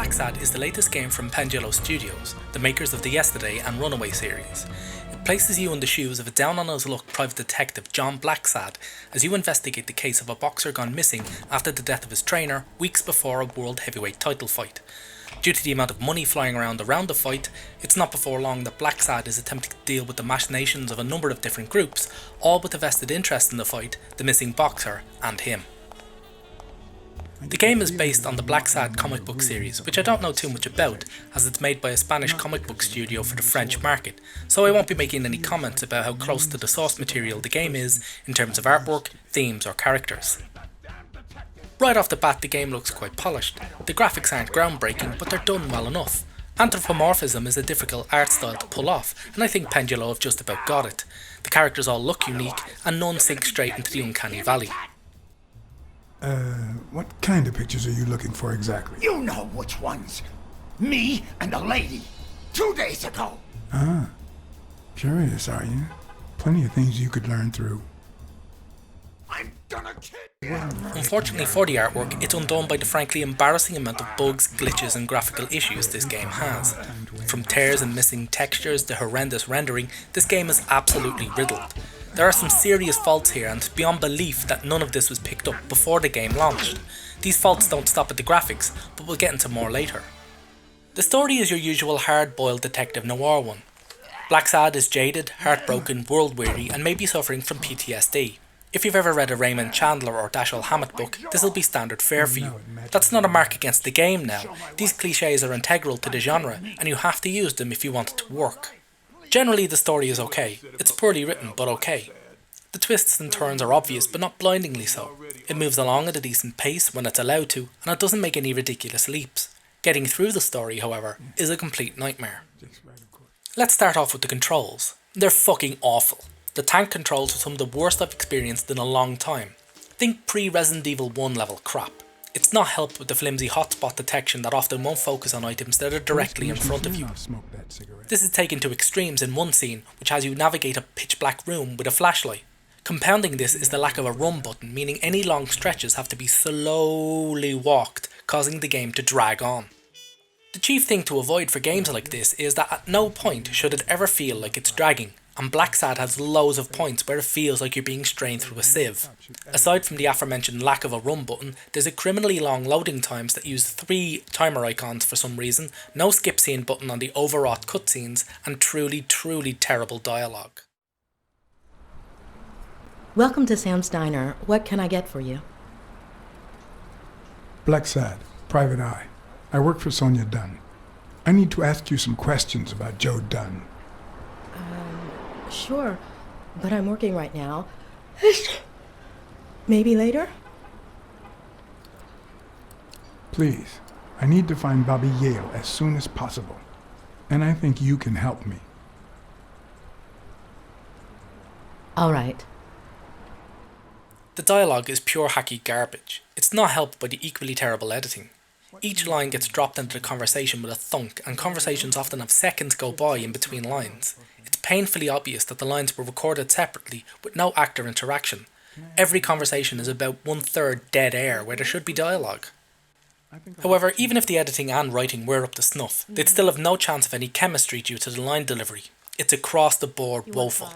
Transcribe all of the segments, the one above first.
Blacksad is the latest game from Pendulo Studios, the makers of the Yesterday and Runaway series. It places you in the shoes of a down-on-his-luck private detective John Blacksad as you investigate the case of a boxer gone missing after the death of his trainer weeks before a world heavyweight title fight. Due to the amount of money flying around the fight, it's not before long that Blacksad is attempting to deal with the machinations of a number of different groups, all with a vested interest in the fight, the missing boxer, and him. The game is based on the Blacksad comic book series, which I don't know too much about, as it's made by a Spanish comic book studio for the French market, so I won't be making any comments about how close to the source material the game is in terms of artwork, themes or characters. Right off the bat the game looks quite polished. The graphics aren't groundbreaking, but they're done well enough. Anthropomorphism is a difficult art style to pull off, and I think Pendulo have just about got it. The characters all look unique, and none sink straight into the uncanny valley. What kind of pictures are you looking for exactly? You know which ones. Me and a lady. 2 days ago. Ah. Curious, are you? Plenty of things you could learn through. I'm gonna kill you. Unfortunately for the artwork, it's undone by the frankly embarrassing amount of bugs, glitches and graphical issues this game has. From tears and missing textures to horrendous rendering, this game is absolutely riddled. There are some serious faults here, and it's beyond belief that none of this was picked up before the game launched. These faults don't stop at the graphics, but we'll get into more later. The story is your usual hard-boiled detective noir one. Blacksad is jaded, heartbroken, world-weary and may be suffering from PTSD. If you've ever read a Raymond Chandler or Dashiell Hammett book, this will be standard fare for you. That's not a mark against the game now. These clichés are integral to the genre, and you have to use them if you want it to work. Generally the story is okay. It's poorly written, but okay. The twists and turns are obvious, but not blindingly so. It moves along at a decent pace when it's allowed to, and it doesn't make any ridiculous leaps. Getting through the story, however, is a complete nightmare. Let's start off with the controls. They're fucking awful. The tank controls are some of the worst I've experienced in a long time. Think pre-Resident Evil 1 level crap. It's not helped with the flimsy hotspot detection that often won't focus on items that are directly in front of you. This is taken to extremes in one scene, which has you navigate a pitch black room with a flashlight. Compounding this is the lack of a run button, meaning any long stretches have to be slowly walked, causing the game to drag on. The chief thing to avoid for games like this is that at no point should it ever feel like it's dragging, and Blacksad has loads of points where it feels like you're being strained through a sieve. Aside from the aforementioned lack of a run button, there's a criminally long loading times that use 3 timer icons for some reason, no skip scene button on the overwrought cutscenes, and truly terrible dialogue. Welcome to Sam's Diner. What can I get for you? Blacksad, Private Eye. I work for Sonia Dunn. I need to ask you some questions about Joe Dunn. Sure, but I'm working right now. Maybe later? Please, I need to find Bobby Yale as soon as possible. And I think you can help me. All right. The dialogue is pure hacky garbage. It's not helped by the equally terrible editing. Each line gets dropped into the conversation with a thunk, and conversations often have seconds go by in between lines. It's painfully obvious that the lines were recorded separately with no actor interaction. Every conversation is about 1/3 dead air where there should be dialogue. However, even if the editing and writing were up to snuff, they'd still have no chance of any chemistry due to the line delivery. It's across the board woeful.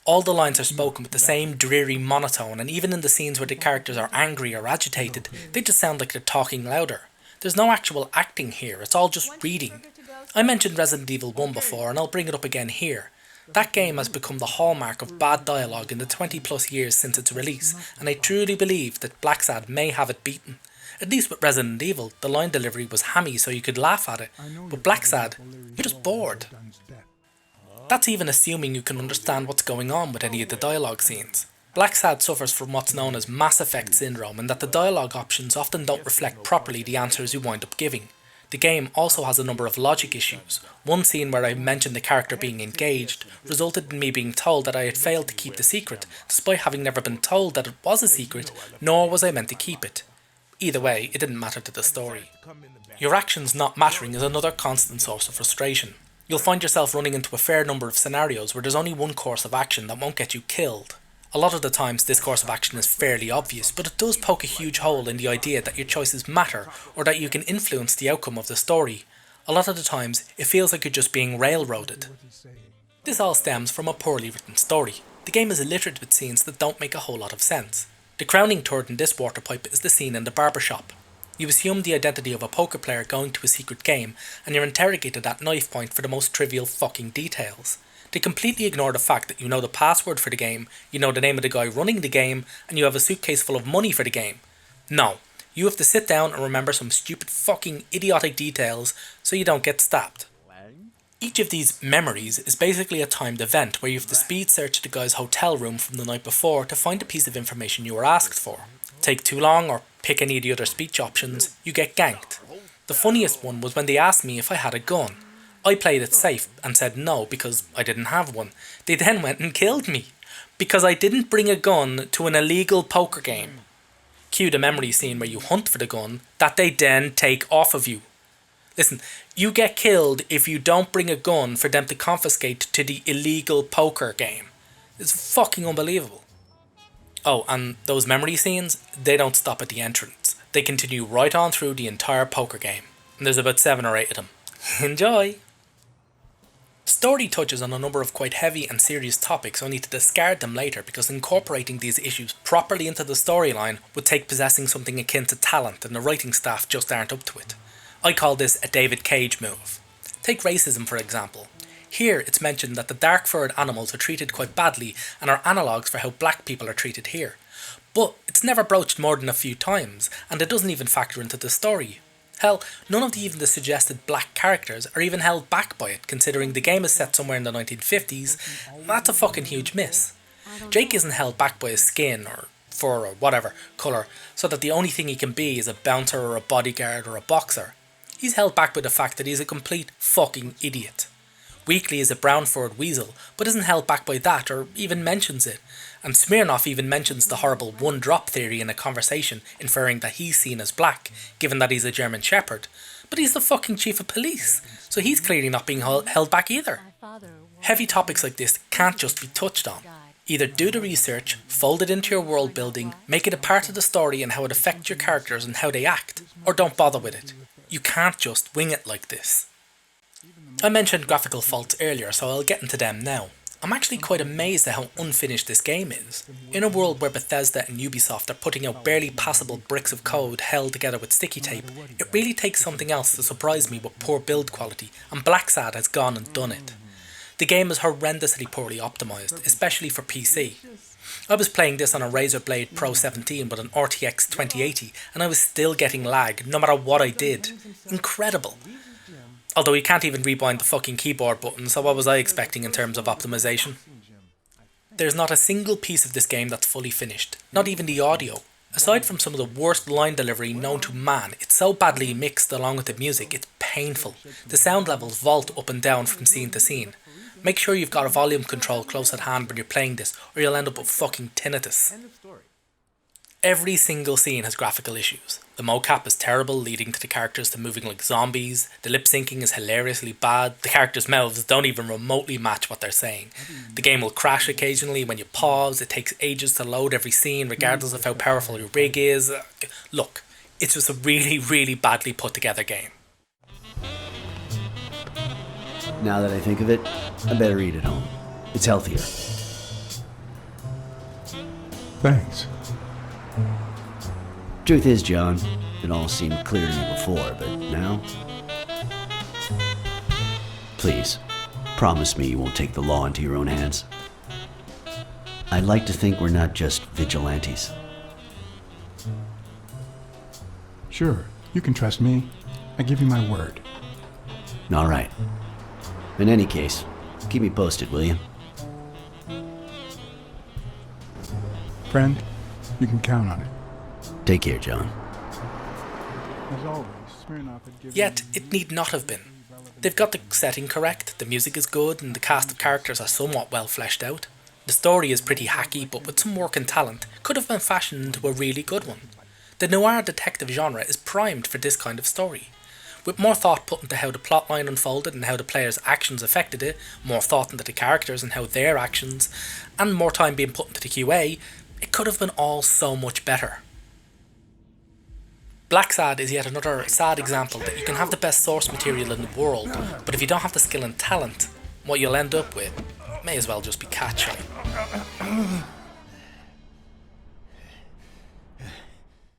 All the lines are spoken with the same dreary monotone, and even in the scenes where the characters are angry or agitated, they just sound like they're talking louder. There's no actual acting here, it's all just reading. I mentioned Resident Evil 1 before, and I'll bring it up again here. That game has become the hallmark of bad dialogue in the 20 plus years since its release, and I truly believe that Blacksad may have it beaten. At least with Resident Evil, the line delivery was hammy so you could laugh at it, but Blacksad, you're just bored. That's even assuming you can understand what's going on with any of the dialogue scenes. Blacksad suffers from what's known as Mass Effect syndrome, in that the dialogue options often don't reflect properly the answers you wind up giving. The game also has a number of logic issues. One scene where I mentioned the character being engaged resulted in me being told that I had failed to keep the secret, despite having never been told that it was a secret, nor was I meant to keep it. Either way, it didn't matter to the story. Your actions not mattering is another constant source of frustration. You'll find yourself running into a fair number of scenarios where there's only one course of action that won't get you killed. A lot of the times this course of action is fairly obvious, but it does poke a huge hole in the idea that your choices matter or that you can influence the outcome of the story. A lot of the times it feels like you're just being railroaded. This all stems from a poorly written story. The game is littered with scenes that don't make a whole lot of sense. The crowning turd in this water pipe is the scene in the barbershop. You assume the identity of a poker player going to a secret game, and you're interrogated at knife point for the most trivial fucking details. They completely ignore the fact that you know the password for the game, you know the name of the guy running the game, and you have a suitcase full of money for the game. No, you have to sit down and remember some stupid fucking idiotic details so you don't get stabbed. Each of these memories is basically a timed event where you have to speed search the guy's hotel room from the night before to find a piece of information you were asked for. Take too long or pick any of the other speech options, you get ganked. The funniest one was when they asked me if I had a gun. I played it safe and said no because I didn't have one. They then went and killed me because I didn't bring a gun to an illegal poker game. Cue the memory scene where you hunt for the gun that they then take off of you. Listen, you get killed if you don't bring a gun for them to confiscate to the illegal poker game. It's fucking unbelievable. Oh, and those memory scenes, they don't stop at the entrance. They continue right on through the entire poker game. And there's about 7 or 8 of them. Enjoy! The story touches on a number of quite heavy and serious topics only to discard them later because incorporating these issues properly into the storyline would take possessing something akin to talent and the writing staff just aren't up to it. I call this a David Cage move. Take racism for example. Here it's mentioned that the dark-furred animals are treated quite badly and are analogues for how black people are treated here. But it's never broached more than a few times and it doesn't even factor into the story. Hell, none of even the suggested black characters are even held back by it considering the game is set somewhere in the 1950s. That's a fucking huge miss. Jake isn't held back by his skin or fur or whatever colour so that the only thing he can be is a bouncer or a bodyguard or a boxer. He's held back by the fact that he's a complete fucking idiot. Weekly is a brown-furred weasel, but isn't held back by that or even mentions it. And Smirnoff even mentions the horrible one-drop theory in a conversation, inferring that he's seen as black, given that he's a German Shepherd. But he's the fucking chief of police, so he's clearly not being held back either. Heavy topics like this can't just be touched on. Either do the research, fold it into your world building, make it a part of the story and how it affects your characters and how they act, or don't bother with it. You can't just wing it like this. I mentioned graphical faults earlier, so I'll get into them now. I'm actually quite amazed at how unfinished this game is. In a world where Bethesda and Ubisoft are putting out barely passable bricks of code held together with sticky tape, it really takes something else to surprise me with poor build quality, and Blacksad has gone and done it. The game is horrendously poorly optimised, especially for PC. I was playing this on a Razer Blade Pro 17 with an RTX 2080 and I was still getting lag no matter what I did. Incredible. Although you can't even rebind the fucking keyboard button, so what was I expecting in terms of optimization? There's not a single piece of this game that's fully finished, not even the audio. Aside from some of the worst line delivery known to man, it's so badly mixed along with the music, it's painful. The sound levels vault up and down from scene to scene. Make sure you've got a volume control close at hand when you're playing this, or you'll end up with fucking tinnitus. Every single scene has graphical issues. The mocap is terrible, leading to the characters to moving like zombies. The lip syncing is hilariously bad. The characters' mouths don't even remotely match what they're saying. The game will crash occasionally when you pause. It takes ages to load every scene, regardless of how powerful your rig is. Look, it's just a really, really badly put together game. Now that I think of it, I better eat at home. It's healthier. Thanks. Truth is, John, it all seemed clear to me before, but now? Please, promise me you won't take the law into your own hands. I'd like to think we're not just vigilantes. Sure, you can trust me. I give you my word. All right. In any case, keep me posted, will you? Friend, you can count on it. Take care, John. As always, Smirnoff had given Yet, it need not have been. They've got the setting correct, the music is good, and the cast of characters are somewhat well fleshed out. The story is pretty hacky, but with some work and talent, could have been fashioned into a really good one. The noir detective genre is primed for this kind of story. With more thought put into how the plotline unfolded and how the player's actions affected it, more thought into the characters and how their actions, and more time being put into the QA, it could have been all so much better. Blacksad is yet another sad example that you can have the best source material in the world, but if you don't have the skill and talent, what you'll end up with may as well just be catchy.